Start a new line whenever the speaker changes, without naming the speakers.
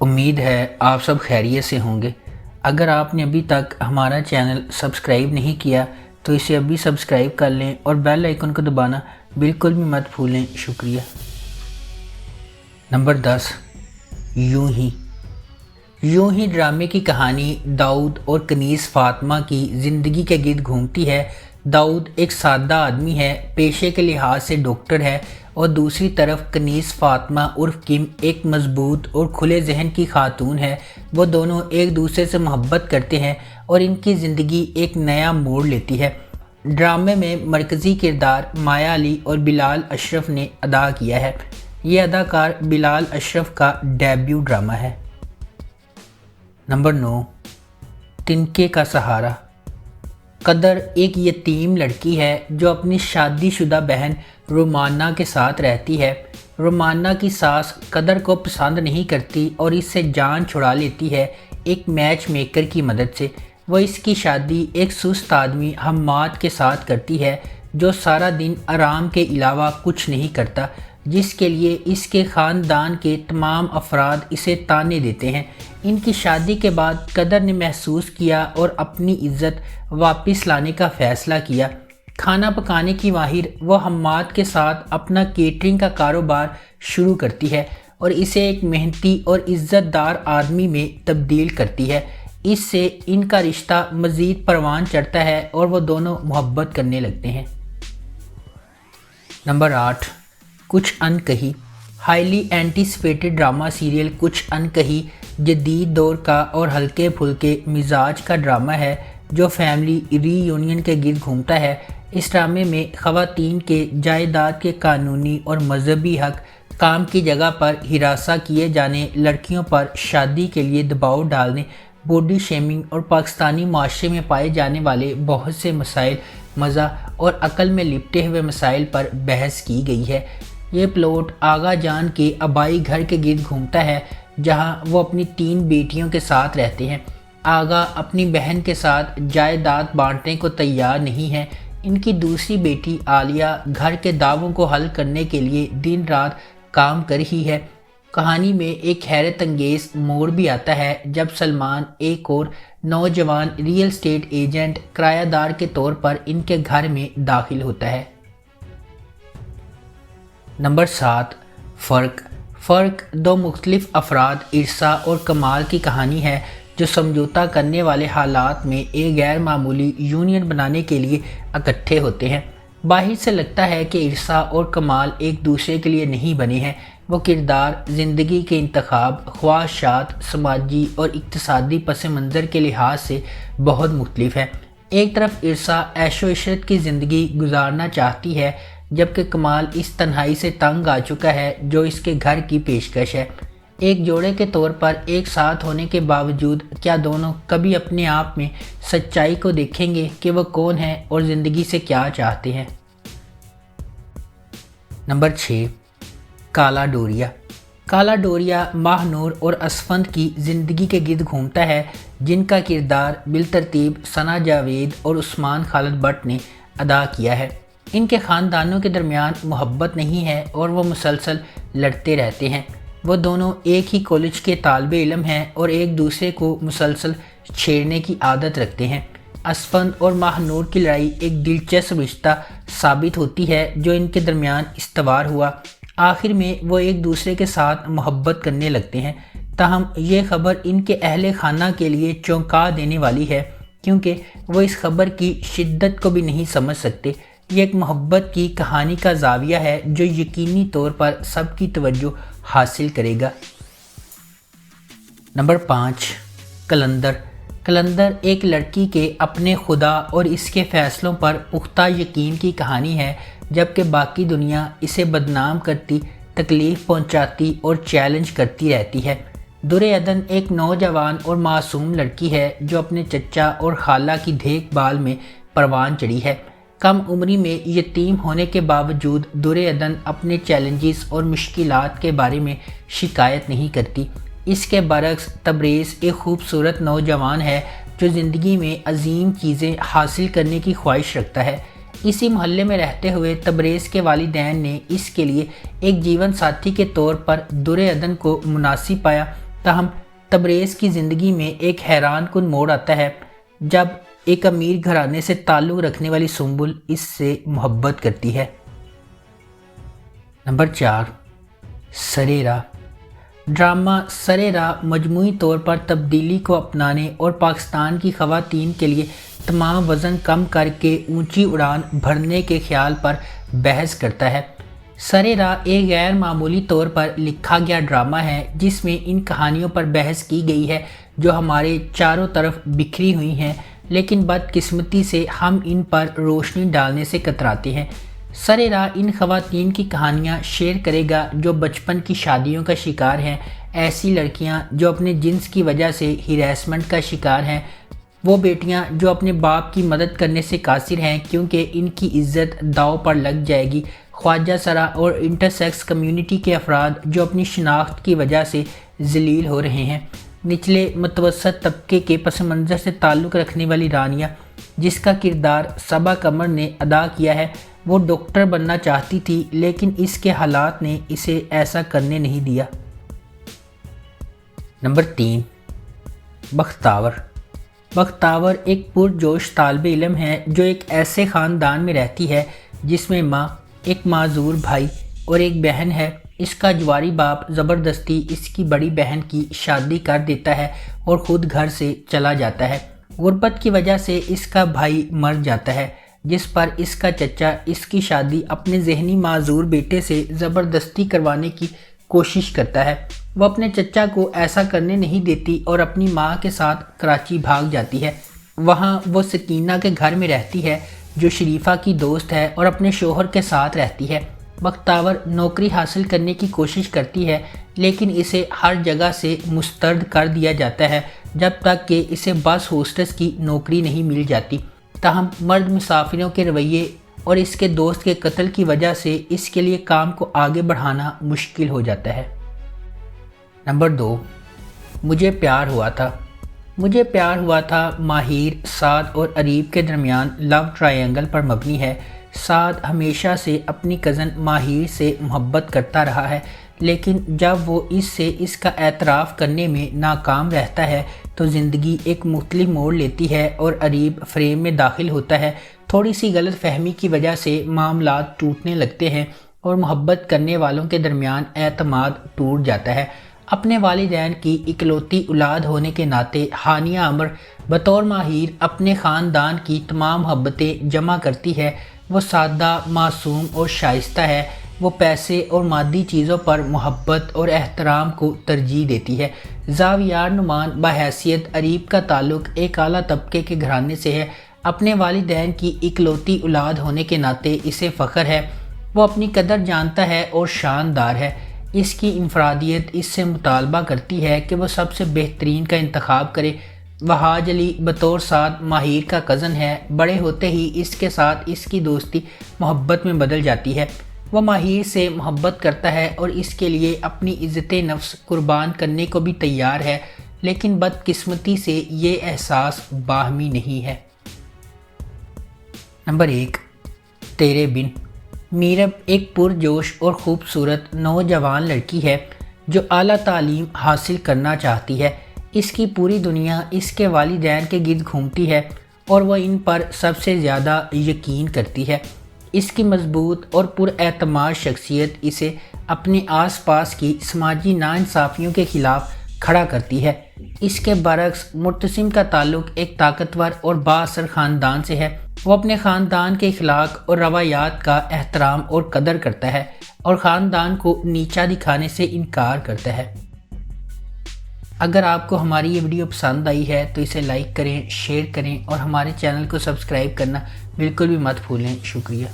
امید ہے آپ سب خیریت سے ہوں گے۔ اگر آپ نے ابھی تک ہمارا چینل سبسکرائب نہیں کیا تو اسے ابھی سبسکرائب کر لیں اور بیل آئیکن کو دبانا بالکل بھی مت بھولیں۔ شکریہ۔ نمبر 10، یوں ہی ڈرامے کی کہانی داؤد اور کنیز فاطمہ کی زندگی کے گرد گھومتی ہے۔ داؤد ایک سادہ آدمی ہے، پیشے کے لحاظ سے ڈاکٹر ہے، اور دوسری طرف کنیز فاطمہ عرف کم ایک مضبوط اور کھلے ذہن کی خاتون ہے۔ وہ دونوں ایک دوسرے سے محبت کرتے ہیں اور ان کی زندگی ایک نیا موڑ لیتی ہے۔ ڈرامے میں مرکزی کردار مایا علی اور بلال اشرف نے ادا کیا ہے۔ یہ اداکار بلال اشرف کا ڈیبیو ڈرامہ ہے۔ نمبر 9، تنکے کا سہارا۔ قدر ایک یتیم لڑکی ہے جو اپنی شادی شدہ بہن رومانہ کے ساتھ رہتی ہے۔ رومانہ کی ساس قدر کو پسند نہیں کرتی اور اس سے جان چھڑا لیتی ہے ایک میچ میکر کی مدد سے۔ وہ اس کی شادی ایک سست آدمی حماد کے ساتھ کرتی ہے جو سارا دن آرام کے علاوہ کچھ نہیں کرتا، جس کے لیے اس کے خاندان کے تمام افراد اسے طعنے دیتے ہیں۔ ان کی شادی کے بعد قدر نے محسوس کیا اور اپنی عزت واپس لانے کا فیصلہ کیا۔ کھانا پکانے کی ماہر وہ حماد کے ساتھ اپنا کیٹرنگ کا کاروبار شروع کرتی ہے اور اسے ایک محنتی اور عزت دار آدمی میں تبدیل کرتی ہے۔ اس سے ان کا رشتہ مزید پروان چڑھتا ہے اور وہ دونوں محبت کرنے لگتے ہیں۔ نمبر 8، کچھ انکہی۔ ہائیلی اینٹیسپیٹڈ ڈرامہ سیریل کچھ انکہی جدید دور کا اور ہلکے پھلکے مزاج کا ڈرامہ ہے جو فیملی ری یونین کے گرد گھومتا ہے۔ اس ڈرامے میں خواتین کے جائیداد کے قانونی اور مذہبی حق، کام کی جگہ پر ہراساں کیے جانے، لڑکیوں پر شادی کے لیے دباؤ ڈالنے، باڈی شیمنگ اور پاکستانی معاشرے میں پائے جانے والے بہت سے مسائل، مزاح اور عقل میں لپٹے ہوئے مسائل پر بحث کی گئی ہے۔ یہ پلاٹ آغا جان کے آبائی گھر کے گرد گھومتا ہے جہاں وہ اپنی 3 بیٹیوں کے ساتھ رہتے ہیں۔ آغا اپنی بہن کے ساتھ جائیداد بانٹنے کو تیار نہیں ہے۔ ان کی دوسری بیٹی عالیہ گھر کے دعووں کو حل کرنے کے لیے دن رات کام کر رہی ہے۔ کہانی میں ایک حیرت انگیز موڑ بھی آتا ہے جب سلمان، ایک اور نوجوان ریئل اسٹیٹ ایجنٹ، کرایہ دار کے طور پر ان کے گھر میں داخل ہوتا ہے۔ نمبر 7، فرق 2 مختلف افراد عرصہ اور کمال کی کہانی ہے جو سمجھوتہ کرنے والے حالات میں ایک غیر معمولی یونین بنانے کے لیے اکٹھے ہوتے ہیں۔ باہر سے لگتا ہے کہ عرصہ اور کمال ایک دوسرے کے لیے نہیں بنے ہیں۔ وہ کردار، زندگی کے انتخاب، خواہشات، سماجی اور اقتصادی پس منظر کے لحاظ سے بہت مختلف ہیں۔ ایک طرف عرصہ عیش و عشرت کی زندگی گزارنا چاہتی ہے جبکہ کمال اس تنہائی سے تنگ آ چکا ہے جو اس کے گھر کی پیشکش ہے۔ ایک جوڑے کے طور پر ایک ساتھ ہونے کے باوجود کیا دونوں کبھی اپنے آپ میں سچائی کو دیکھیں گے کہ وہ کون ہیں اور زندگی سے کیا چاہتے ہیں؟ نمبر 6، کالا ڈوریا ماہ نور اور اسفند کی زندگی کے گرد گھومتا ہے جن کا کردار بالترتیب ثنا جاوید اور عثمان خالد بٹ نے ادا کیا ہے۔ ان کے خاندانوں کے درمیان محبت نہیں ہے اور وہ مسلسل لڑتے رہتے ہیں۔ وہ دونوں ایک ہی کالج کے طالب علم ہیں اور ایک دوسرے کو مسلسل چھیڑنے کی عادت رکھتے ہیں۔ اسفند اور ماہ نور کی لڑائی ایک دلچسپ رشتہ ثابت ہوتی ہے جو ان کے درمیان استوار ہوا۔ آخر میں وہ ایک دوسرے کے ساتھ محبت کرنے لگتے ہیں۔ تاہم یہ خبر ان کے اہل خانہ کے لیے چونکا دینے والی ہے کیونکہ وہ اس خبر کی شدت کو بھی نہیں سمجھ سکتے۔ یہ ایک محبت کی کہانی کا زاویہ ہے جو یقینی طور پر سب کی توجہ حاصل کرے گا۔ نمبر 5، کلندر ایک لڑکی کے اپنے خدا اور اس کے فیصلوں پر پختہ یقین کی کہانی ہے جبکہ باقی دنیا اسے بدنام کرتی، تکلیف پہنچاتی اور چیلنج کرتی رہتی ہے۔ درعدن ایک نوجوان اور معصوم لڑکی ہے جو اپنے چچا اور خالہ کی دیکھ بھال میں پروان چڑھی ہے۔ کم عمری میں یتیم ہونے کے باوجود درعدن اپنے چیلنجز اور مشکلات کے بارے میں شکایت نہیں کرتی۔ اس کے برعکس تبریز ایک خوبصورت نوجوان ہے جو زندگی میں عظیم چیزیں حاصل کرنے کی خواہش رکھتا ہے۔ اسی محلے میں رہتے ہوئے تبریز کے والدین نے اس کے لیے ایک جیون ساتھی کے طور پر درعدن کو مناسب پایا تاہم تبریز کی زندگی میں ایک حیران کن موڑ آتا ہے جب ایک امیر گھرانے سے تعلق رکھنے والی سنبل اس سے محبت کرتی ہے۔ نمبر 4، سرِ راہ۔ ڈرامہ سرِ راہ مجموعی طور پر تبدیلی کو اپنانے اور پاکستان کی خواتین کے لیے تمام وزن کم کر کے اونچی اڑان بھرنے کے خیال پر بحث کرتا ہے۔ سرِ راہ ایک غیر معمولی طور پر لکھا گیا ڈرامہ ہے جس میں ان کہانیوں پر بحث کی گئی ہے جو ہمارے چاروں طرف بکھری ہوئی ہیں، لیکن بدقسمتی سے ہم ان پر روشنی ڈالنے سے کتراتے ہیں۔ سرِ راہ ان خواتین کی کہانیاں شیئر کرے گا جو بچپن کی شادیوں کا شکار ہیں، ایسی لڑکیاں جو اپنے جنس کی وجہ سے ہیریسمنٹ کا شکار ہیں، وہ بیٹیاں جو اپنے باپ کی مدد کرنے سے قاصر ہیں کیونکہ ان کی عزت داؤ پر لگ جائے گی، خواجہ سرا اور انٹرسیکس کمیونٹی کے افراد جو اپنی شناخت کی وجہ سے ذلیل ہو رہے ہیں، نچلے متوسط طبقے کے پس منظر سے تعلق رکھنے والی رانیہ جس کا کردار صبا قمر نے ادا کیا ہے، وہ ڈاکٹر بننا چاہتی تھی لیکن اس کے حالات نے اسے ایسا کرنے نہیں دیا۔ نمبر 3، بختاور۔ بختاور ایک پرجوش طالب علم ہے جو ایک ایسے خاندان میں رہتی ہے جس میں ماں، ایک معذور بھائی اور ایک بہن ہے۔ اس کا جواری باپ زبردستی اس کی بڑی بہن کی شادی کر دیتا ہے اور خود گھر سے چلا جاتا ہے۔ غربت کی وجہ سے اس کا بھائی مر جاتا ہے جس پر اس کا چچا اس کی شادی اپنے ذہنی معذور بیٹے سے زبردستی کروانے کی کوشش کرتا ہے۔ وہ اپنے چچا کو ایسا کرنے نہیں دیتی اور اپنی ماں کے ساتھ کراچی بھاگ جاتی ہے۔ وہاں وہ سکینہ کے گھر میں رہتی ہے جو شریفہ کی دوست ہے اور اپنے شوہر کے ساتھ رہتی ہے۔ بختاور نوکری حاصل کرنے کی کوشش کرتی ہے لیکن اسے ہر جگہ سے مسترد کر دیا جاتا ہے جب تک کہ اسے بس ہوسٹس کی نوکری نہیں مل جاتی۔ تاہم مرد مسافروں کے رویے اور اس کے دوست کے قتل کی وجہ سے اس کے لیے کام کو آگے بڑھانا مشکل ہو جاتا ہے۔ نمبر 2، مجھے پیار ہوا تھا۔ مجھے پیار ہوا تھا ماہر، سعد اور اریب کے درمیان لو ٹرائنگل پر مبنی ہے۔ سعد ہمیشہ سے اپنی کزن ماہر سے محبت کرتا رہا ہے لیکن جب وہ اس سے اس کا اعتراف کرنے میں ناکام رہتا ہے تو زندگی ایک مختلف موڑ لیتی ہے اور اریب فریم میں داخل ہوتا ہے۔ تھوڑی سی غلط فہمی کی وجہ سے معاملات ٹوٹنے لگتے ہیں اور محبت کرنے والوں کے درمیان اعتماد ٹوٹ جاتا ہے۔ اپنے والدین کی اکلوتی اولاد ہونے کے ناطے ہانیہ عمر بطور ماہر اپنے خاندان کی تمام محبتیں جمع کرتی ہے۔ وہ سادہ، معصوم اور شائستہ ہے۔ وہ پیسے اور مادی چیزوں پر محبت اور احترام کو ترجیح دیتی ہے۔ زاویار نعمان بحیثیت اریب کا تعلق ایک اعلیٰ طبقے کے گھرانے سے ہے۔ اپنے والدین کی اکلوتی اولاد ہونے کے ناطے اسے فخر ہے۔ وہ اپنی قدر جانتا ہے اور شاندار ہے۔ اس کی انفرادیت اس سے مطالبہ کرتی ہے کہ وہ سب سے بہترین کا انتخاب کرے۔ وہاج علی بطور سعد ماہر کا کزن ہے۔ بڑے ہوتے ہی اس کے ساتھ اس کی دوستی محبت میں بدل جاتی ہے۔ وہ ماہر سے محبت کرتا ہے اور اس کے لیے اپنی عزت نفس قربان کرنے کو بھی تیار ہے لیکن بدقسمتی سے یہ احساس باہمی نہیں ہے۔ نمبر 1، تیرے بن۔ میرب ایک پرجوش اور خوبصورت نوجوان لڑکی ہے جو اعلیٰ تعلیم حاصل کرنا چاہتی ہے۔ اس کی پوری دنیا اس کے والدین کے گرد گھومتی ہے اور وہ ان پر سب سے زیادہ یقین کرتی ہے۔ اس کی مضبوط اور پراعتماد شخصیت اسے اپنے آس پاس کی سماجی ناانصافیوں کے خلاف کھڑا کرتی ہے۔ اس کے برعکس مرتسم کا تعلق ایک طاقتور اور بااثر خاندان سے ہے۔ وہ اپنے خاندان کے اخلاق اور روایات کا احترام اور قدر کرتا ہے اور خاندان کو نیچا دکھانے سے انکار کرتا ہے۔ اگر آپ کو ہماری یہ ویڈیو پسند آئی ہے تو اسے لائک کریں، شیئر کریں اور ہمارے چینل کو سبسکرائب کرنا بالکل بھی مت بھولیں۔ شکریہ۔